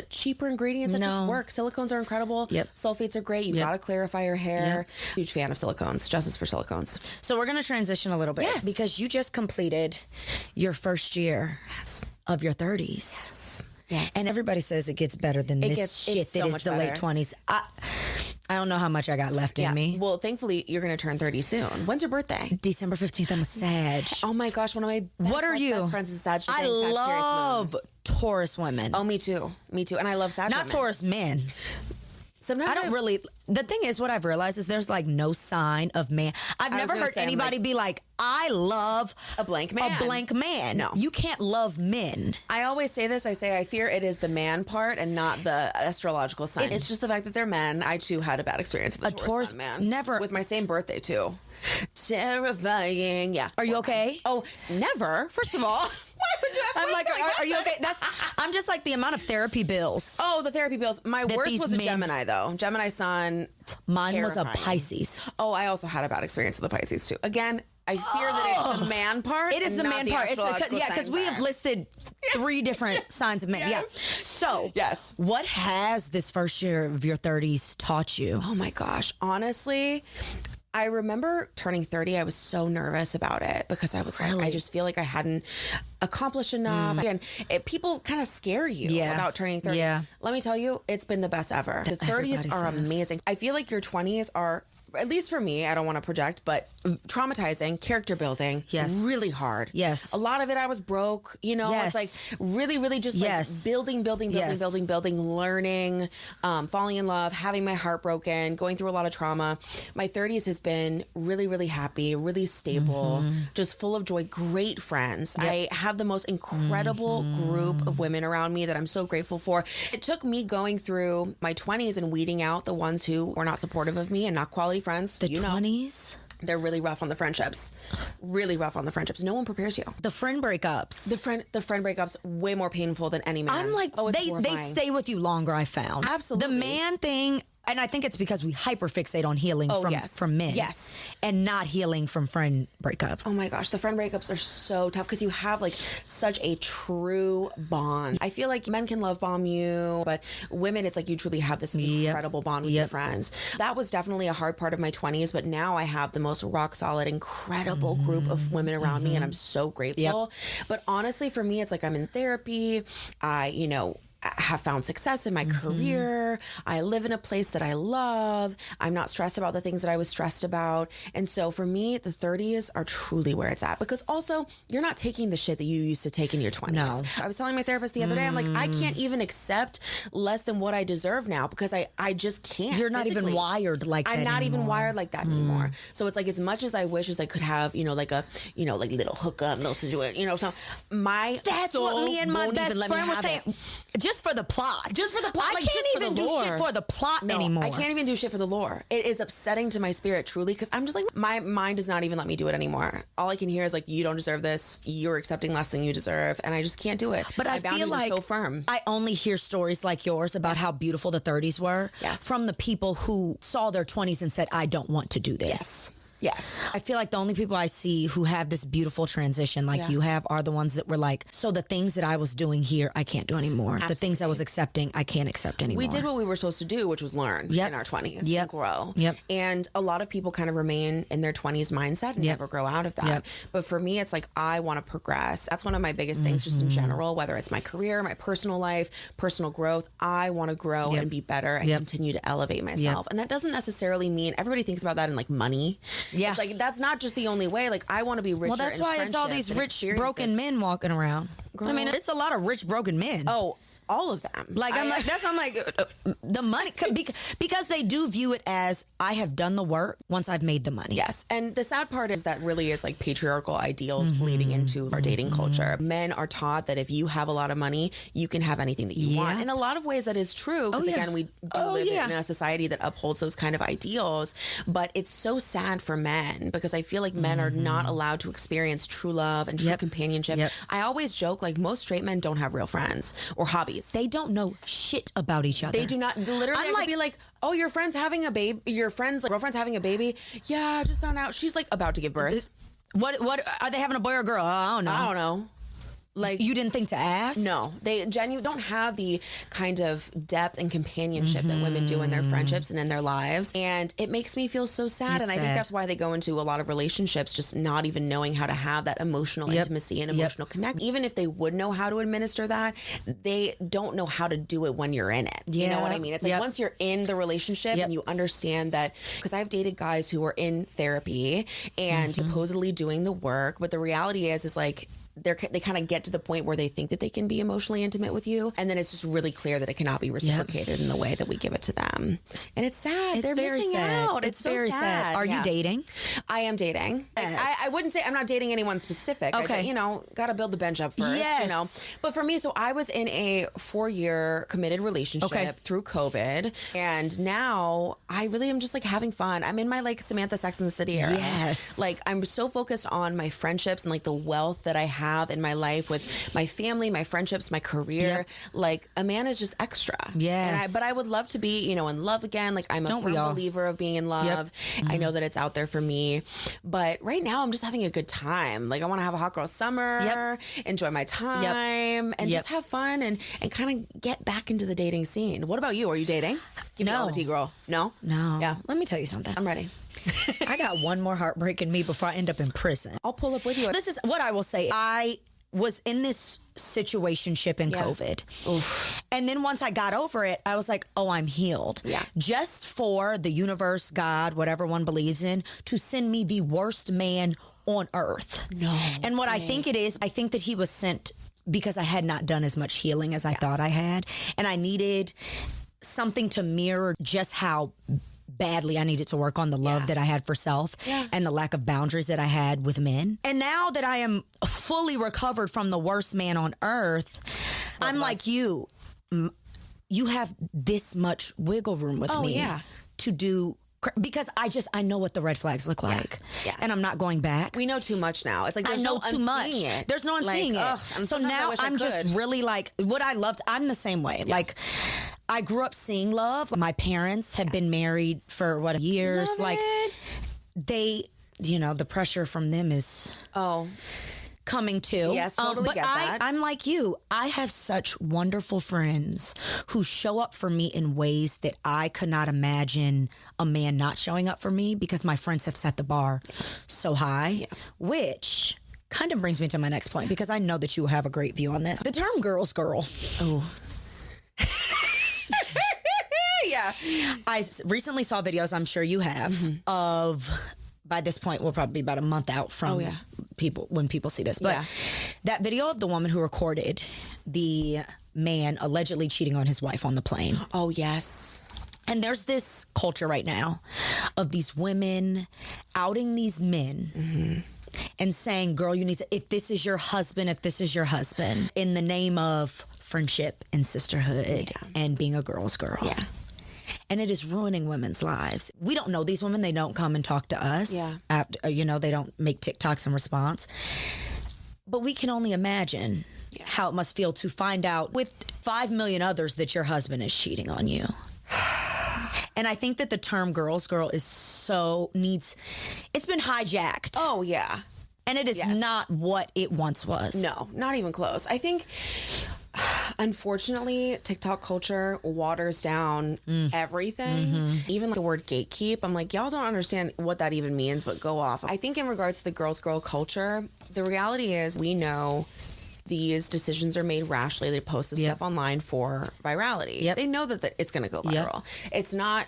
cheaper ingredients that just work. Silicones are incredible. Sulfates are great. You gotta clarify your hair. Huge fan of silicones. Justice for silicones. So we're gonna transition a little bit because you just completed your first year of your 30s. Yes. And everybody says it gets better than this shit that is the late 20s. I don't know how much I got left in me. Well, thankfully, you're going to turn 30 soon. When's your birthday? December 15th. I'm a Sag. Oh my gosh, one of my best friends is a Sag. I love Taurus women. Oh, me too. Me too. And I love Sag Not women. Taurus men. Sometimes I don't really. The thing is, what I've realized is there's like no sign of man. I've never heard anybody be like, I love a blank man. A blank man. No. You can't love men. I always say this. I say I fear it is the man part and not the astrological sign. It's just the fact that they're men. I too had a bad experience with a Taurus sun man. Never. With my same birthday too. Terrifying. Yeah. Are you okay? Oh, never. First of all, why would you ask? I'm like, are you okay? I'm just like the amount of therapy bills. Oh, the therapy bills. My worst was a Gemini though. Gemini sun. Mine was a Pisces. Oh, I also had a bad experience with the Pisces too. Again, I fear that it's the man part. It is the man part. It's because we have listed 3 different signs of men. Yes. Yeah. So, yes. What has this first year of your 30s taught you? Oh my gosh. Honestly, I remember turning 30. I was so nervous about it because I was like, I just feel like I hadn't accomplished enough. And people kind of scare you about turning 30. Yeah. Let me tell you, it's been the best ever. The 30s are amazing. I feel like your 20s are, at least for me, I don't want to project, but traumatizing, character building, really hard. Yes. A lot of it, I was broke, it's like really, really just like building, learning, falling in love, having my heart broken, going through a lot of trauma. My 30s has been really, really happy, really stable, just full of joy, great friends. I have the most incredible group of women around me that I'm so grateful for. It took me going through my 20s and weeding out the ones who were not supportive of me and not quality friends. The 20s? They're really rough on the friendships. Really rough on the friendships. No one prepares you. The friend breakups. The friend breakups, way more painful than any man. I'm like, they stay with you longer, I found. Absolutely. The man thing, And I think it's because we hyperfixate on healing from men. Yes. And not healing from friend breakups. Oh my gosh, the friend breakups are so tough because you have like such a true bond. I feel like men can love bomb you, but women, it's like you truly have this incredible bond with your friends. That was definitely a hard part of my 20s, but now I have the most rock solid, incredible group of women around me, and I'm so grateful. But honestly, for me, it's like I'm in therapy. I have found success in my career. I live in a place that I love. I'm not stressed about the things that I was stressed about. And so for me, the 30s are truly where it's at, because also you're not taking the shit that you used to take in your 20s. No. I was telling my therapist the other day, I'm like, I can't even accept less than what I deserve now, because I just can't. You're not even wired like that I'm not anymore. even wired like that anymore. So it's like, as much as I wish as I could have, like a, like little hookup, little situation, so that's soul what me and my won't even best let me friend were have saying. it. Just for the plot. Just for the plot. I like, can't just even for the do lore. shit for the plot anymore. I can't even do shit for the lore. It is upsetting to my spirit, truly, because I'm just like, my mind does not even let me do it anymore. All I can hear is like, you don't deserve this. You're accepting less than you deserve. And I just can't do it. But I feel like so firm. I only hear stories like yours about how beautiful the 30s were from the people who saw their 20s and said, I don't want to do this. Yes. I feel like the only people I see who have this beautiful transition like you have are the ones that were like, so the things that I was doing here, I can't do anymore. Absolutely. The things I was accepting, I can't accept anymore. We did what we were supposed to do, which was learn in our 20s and grow. And a lot of people kind of remain in their 20s mindset and never grow out of that. But for me, it's like, I want to progress. That's one of my biggest things just in general, whether it's my career, my personal life, personal growth. I want to grow and be better and continue to elevate myself. And that doesn't necessarily mean, everybody thinks about that in like money. Yeah. It's like, that's not just the only way. Like, I want to be richer. Well, that's why it's all these rich, broken men walking around. Girl. I mean, it's a lot of rich, broken men. Oh, all of them. Like, I'm like, the money, because they do view it as, I have done the work once I've made the money. Yes. And the sad part is that really is like patriarchal ideals bleeding into our dating culture. Men are taught that if you have a lot of money, you can have anything that you want. In a lot of ways, that is true. Because again, we do live in a society that upholds those kind of ideals. But it's so sad for men, because I feel like men are not allowed to experience true love and true companionship. I always joke, like, most straight men don't have real friends or hobbies. They don't know shit about each other. They do not. Literally, I could be like, oh, your friend's having a baby. Your friend's like, girlfriend's having a baby. Yeah, I just found out. She's like about to give birth. What are they having, a boy or a girl? I don't know. Like, you didn't think to ask? No, they genuinely don't have the kind of depth and companionship that women do in their friendships and in their lives. And it makes me feel so sad. And I think that's why they go into a lot of relationships just not even knowing how to have that emotional intimacy and emotional connect. Even if they would know how to administer that, they don't know how to do it when you're in it. You know what I mean? It's like, once you're in the relationship and you understand that, because I've dated guys who were in therapy and supposedly doing the work, but the reality is like, they kind of get to the point where they think that they can be emotionally intimate with you, and then it's just really clear that it cannot be reciprocated in the way that we give it to them. And it's sad. They're very missing out. It's so very sad. Are you dating? I am dating. Yes. I wouldn't say I'm not dating anyone specific. Okay. Got to build the bench up first. Yes. But for me, so I was in a 4-year committed relationship through COVID, and now I really am just like having fun. I'm in my like Samantha Sex and the City era. Yes. Like, I'm so focused on my friendships and like the wealth that I have in my life with my family, my friendships, my career. Like, a man is just extra. Yes. But I would love to be, in love again. Like, I'm a firm believer of being in love. I know that it's out there for me. But right now, I'm just having a good time. Like, I want to have a hot girl summer, enjoy my time, and just have fun and kind of get back into the dating scene. What about you? Are you dating? Give me all the tea, girl. No? No. Yeah. Let me tell you something. I'm ready. I got one more heartbreak in me before I end up in prison. I'll pull up with you. This is what I will say. I was in this situationship in COVID. Oof. And then once I got over it, I was like, oh, I'm healed. Yeah. Just for the universe, God, whatever one believes in, to send me the worst man on earth. No. And what I think it is, I think that he was sent because I had not done as much healing as I thought I had. And I needed something to mirror just how badly I needed to work on the love that I had for self and the lack of boundaries that I had with men. And now that I am fully recovered from the worst man on earth, I'm like you. You have this much wiggle room with me to do, because I know what the red flags look like. And I'm not going back. We know too much now. It's like, there's no too much. It. There's no unseeing it. So now I'm just really like, what I loved, I'm the same way. Like, I grew up seeing love. My parents have been married for years. Love like it. they, the pressure from them is coming too. Yes, totally but get that. I'm like you. I have such wonderful friends who show up for me in ways that I could not imagine a man not showing up for me, because my friends have set the bar so high, which kind of brings me to my next point, because I know that you have a great view on this. The term girl's girl. Oh. Yeah. I recently saw videos, I'm sure you have, of, by this point, we'll probably be about a month out from when people see this. But that video of the woman who recorded the man allegedly cheating on his wife on the plane. Oh, yes. And there's this culture right now of these women outing these men and saying, girl, you need to, if this is your husband, in the name of friendship and sisterhood and being a girl's girl. Yeah. And it is ruining women's lives. We don't know these women. They don't come and talk to us. Yeah. They don't make TikToks in response. But we can only imagine how it must feel to find out with 5 million others that your husband is cheating on you. And I think that the term girl's girl is it's been hijacked. Oh, yeah. And it is not what it once was. No, not even close. I think, unfortunately, TikTok culture waters down everything. Even the word gatekeep. I'm like, y'all don't understand what that even means, but go off. I think in regards to the girl's girl culture, the reality is we know these decisions are made rashly. They post this stuff online for virality. They know that it's going to go viral. It's not...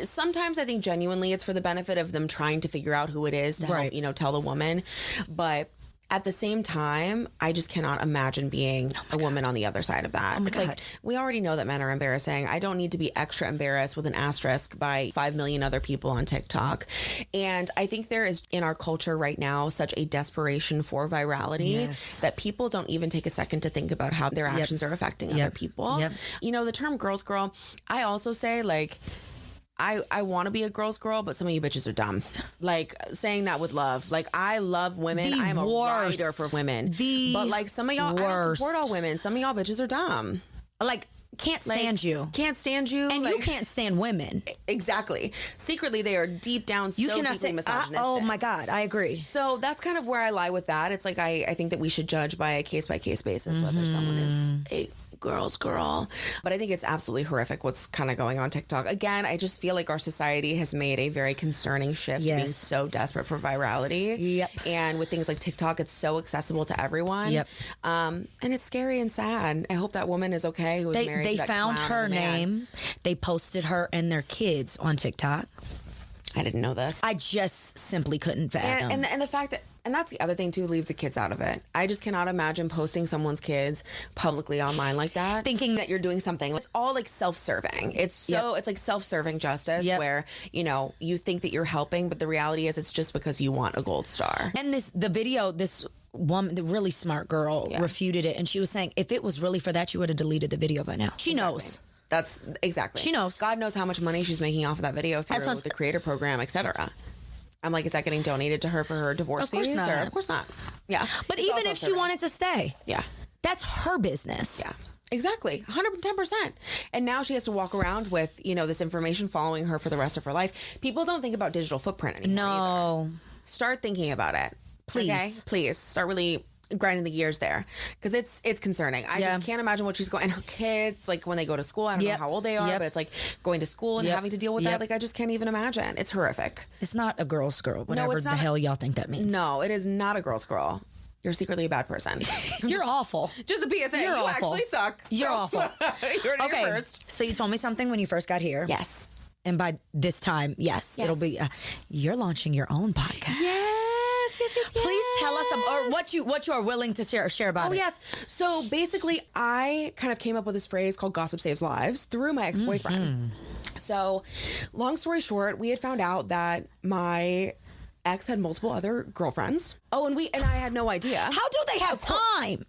Sometimes I think genuinely it's for the benefit of them trying to figure out who it is to help, tell the woman. But at the same time, I just cannot imagine being a woman on the other side of that. It's like, we already know that men are embarrassing. I don't need to be extra embarrassed with an asterisk by 5 million other people on TikTok. And I think there is, in our culture right now, such a desperation for virality that people don't even take a second to think about how their actions are affecting other people. The term girl's girl, I also say, like, I want to be a girl's girl, but some of you bitches are dumb. Like, saying that with love. Like, I love women. I am a rider for women. But, like, some of y'all, I don't support all women. Some of y'all bitches are dumb. Like, can't stand you. Can't stand you. And you can't stand women. Exactly. Secretly, they are deep down deeply misogynistic. Oh, my God. I agree. So that's kind of where I lie with that. It's like, I think that we should judge by a case-by-case basis whether someone is a girl's girl. But I think it's absolutely horrific what's kind of going on TikTok. Again, I just feel like our society has made a very concerning shift to being so desperate for virality. And with things like TikTok, it's so accessible to everyone. And it's scary and sad. I hope that woman is okay who was married to that They found her name. They posted her and their kids on TikTok. I didn't know this. I just simply couldn't fathom. And the fact that, and that's the other thing too, leave the kids out of it. I just cannot imagine posting someone's kids publicly online like that, thinking that you're doing something. It's all like self-serving. It's it's like self-serving justice where, you think that you're helping, but the reality is it's just because you want a gold star. And this woman, the really smart girl, refuted it. And she was saying, if it was really for that, you would have deleted the video by now. She knows. That's exactly. She knows. God knows how much money she's making off of that video through the creator program, etc. I'm like, is that getting donated to her for her divorce fees? Of course not. Yeah. But it's even if she wanted to stay, that's her business. Yeah. Exactly. 110%. And now she has to walk around with, this information following her for the rest of her life. People don't think about digital footprint anymore. No. Either. Start thinking about it. Please. Okay? Please. Start really grinding the gears there, because it's concerning. I just can't imagine what she's going, and her kids, like when they go to school, I don't know how old they are, but it's like going to school and having to deal with that. Like, I just can't even imagine. It's horrific. It's not a girl's girl, whatever the hell y'all think that means. No, it is not a girl's girl. You're secretly a bad person. You're awful. Just a PSA. You're awful. Actually suck. You're awful. You're okay. First. So you told me something when you first got here. Yes. And by this time, it'll be you're launching your own podcast. Yes. Please tell us or what you are willing to share about it. Oh, yes. So basically, I kind of came up with this phrase called gossip saves lives through my ex-boyfriend. So long story short, we had found out that my ex had multiple other girlfriends. Oh, and I had no idea. How do they have time?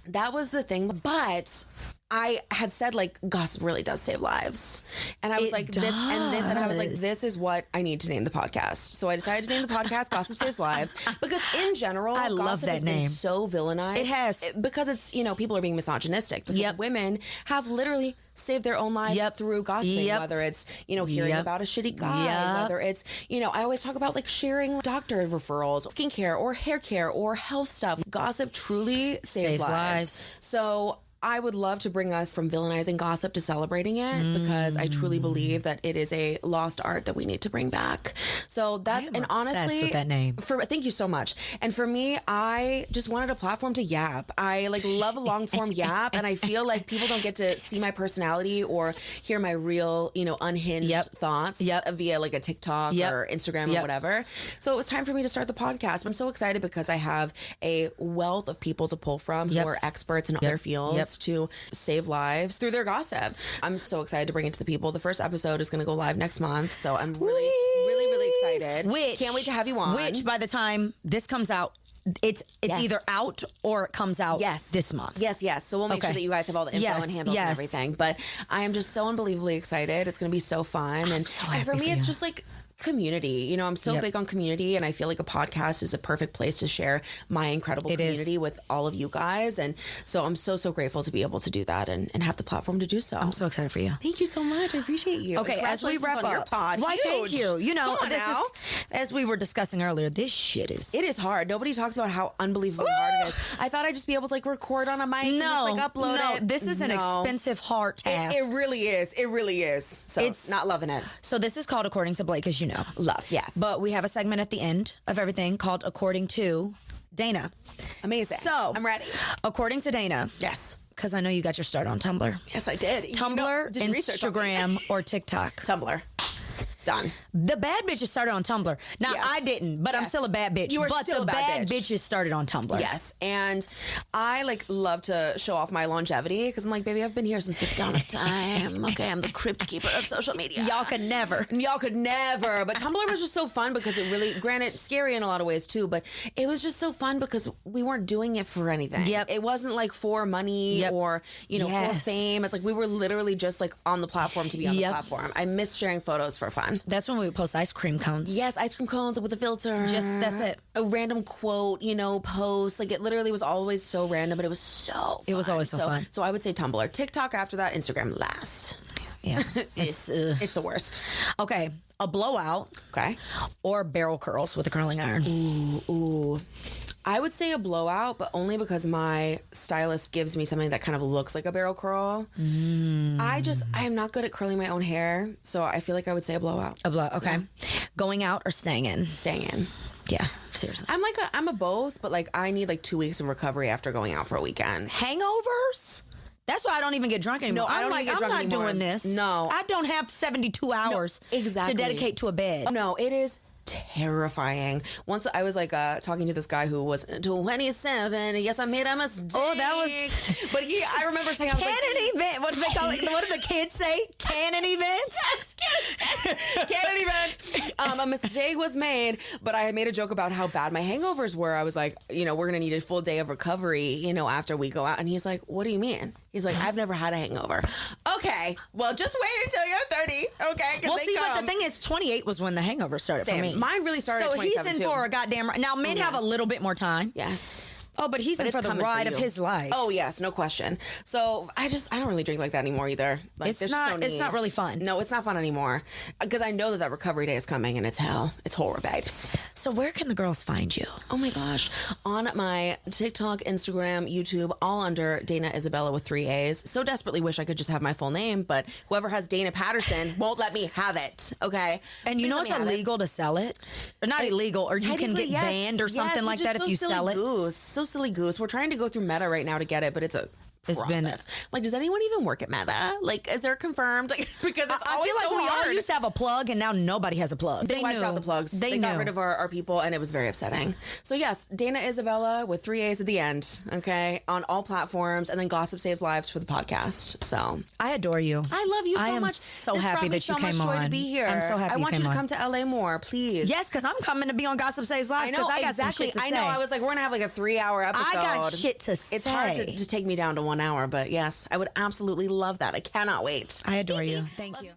That was the thing. But I had said like gossip really does save lives. And I was like this and this. And I was like, this is what I need to name the podcast. So I decided to name the podcast Gossip Saves Lives because in general, I love gossip that has name. been so villainized. It has. Because it's, people are being misogynistic because women have literally saved their own lives through gossiping, whether it's, hearing about a shitty guy, whether it's, I always talk about like sharing doctor referrals, skincare or hair care or health stuff. Gossip truly saves lives. So I would love to bring us from villainizing gossip to celebrating it because I truly believe that it is a lost art that we need to bring back. So that's, and honestly, with that name. Thank you so much. And for me, I just wanted a platform to yap. I like love a long form yap, and I feel like people don't get to see my personality or hear my real, unhinged thoughts via like a TikTok or Instagram or whatever. So it was time for me to start the podcast. I'm so excited because I have a wealth of people to pull from who are experts in their fields to save lives through their gossip. I'm so excited to bring it to the people. The first episode is going to go live next month, so I'm really excited. Can't wait to have you on. Which by the time this comes out, it's either out or it comes out this month. Yes. So we'll make sure that you guys have all the info and handles and everything. But I am just so unbelievably excited. It's going to be so fun. And for me, it's just like community. I'm so big on community, and I feel like a podcast is a perfect place to share my incredible community with all of you guys. And so I'm so grateful to be able to do that and have the platform to do so. I'm so excited for you. Thank you so much. I appreciate you. Okay, as we wrap up, your pod. why? Thank you. This is, as we were discussing earlier, this shit is. It is hard. Nobody talks about how unbelievably hard it is. I thought I'd just be able to like record on a mic and just like upload it. This is an expensive, hard task. It really is. It really is. So it's not loving it. So this is called According to Blake, as you know. Love, yes. But we have a segment at the end of everything called According to Dana. Amazing. So I'm ready. According to Dana. Yes. Because I know you got your start on Tumblr. Yes, I did. Tumblr, Instagram, or TikTok. Tumblr. Done. The bad bitches started on Tumblr. Now, I didn't, but I'm still a bad bitch. You are but still the a bad bad bitches started on Tumblr. Yes. And I like love to show off my longevity because I'm like, baby, I've been here since the dawn of time. Okay, I'm the crypt keeper of social media. Y'all could never. But Tumblr was just so fun because it really, granted, scary in a lot of ways too, but it was just so fun because we weren't doing it for anything. Yep. It wasn't like for money or, for fame. It's like we were literally just like on the platform to be on the platform. I miss sharing photos for fun. That's when we would post ice cream cones. Yes, ice cream cones with a filter. That's it. A random quote, post. Like it literally was always so random, but it was so fun. It was always so fun. So I would say Tumblr. TikTok after that, Instagram last. Yeah. It's the worst. Okay. A blowout. Okay. Or barrel curls with a curling iron. Ooh. I would say a blowout, but only because my stylist gives me something that kind of looks like a barrel curl. I am not good at curling my own hair, so I feel like I would say a blowout. A blowout, okay. Yeah. Going out or staying in? Staying in. Yeah, seriously. I'm a both, but like I need like 2 weeks of recovery after going out for a weekend. Hangovers? That's why I don't even get drunk anymore. No, I don't even get drunk I'm not anymore. doing this. No. I don't have 72 hours to dedicate to a bed. No, it is terrifying. Once I was like talking to this guy who was 27. Yes, I made a mistake. Oh, that was. But I remember saying, Canon event. What do they call it? What do the kids say? Canon event. Canon event. A mistake was made, but I had made a joke about how bad my hangovers were. I was like, we're gonna need a full day of recovery, after we go out. And he's like, what do you mean? He's like, I've never had a hangover. Okay, well, just wait until you're 30. Okay. Well, see, but the thing is, 28 was when the hangover started for me. Mine really started at 27 So he's in for a goddamn. Now, men have a little bit more time. Yes. Oh, but he's in for the ride of his life. Oh, yes, no question. So I don't really drink like that anymore either. Like, it's not really fun. No, it's not fun anymore because I know that recovery day is coming and it's hell. It's horror, babes. So where can the girls find you? Oh my gosh. On my TikTok, Instagram, YouTube, all under Dana Isabella with 3 A's. So desperately wish I could just have my full name, but whoever has Dana Patterson won't let me have it. Okay. And you know it's illegal to sell it? Or not illegal, or you can get banned or something like that if you sell it. So silly goose. We're trying to go through Meta right now to get it, but it's a process. Like, does anyone even work at Meta? Like, is there confirmed? Like, because it's always I feel like so we hard. all used to have a plug, and now nobody has a plug. They wiped out the plugs. They got rid of our people, and it was very upsetting. So yes, Dana Isabella with 3 A's at the end, okay, on all platforms, and then Gossip Saves Lives for the podcast. So I adore you. I love you so much. I am so This happy brought me that you so came much joy on. to be here. I'm so happy I you want came you to on. come to LA more, please. Yes, because I'm coming to be on Gossip Saves Lives. I know, I got exactly. some shit to say. I know. I was like, we're gonna have like a 3-hour episode. I got shit to say. It's hard to take me down to 1 hour, but yes, I would absolutely love that. I cannot wait. I adore you. Thank you.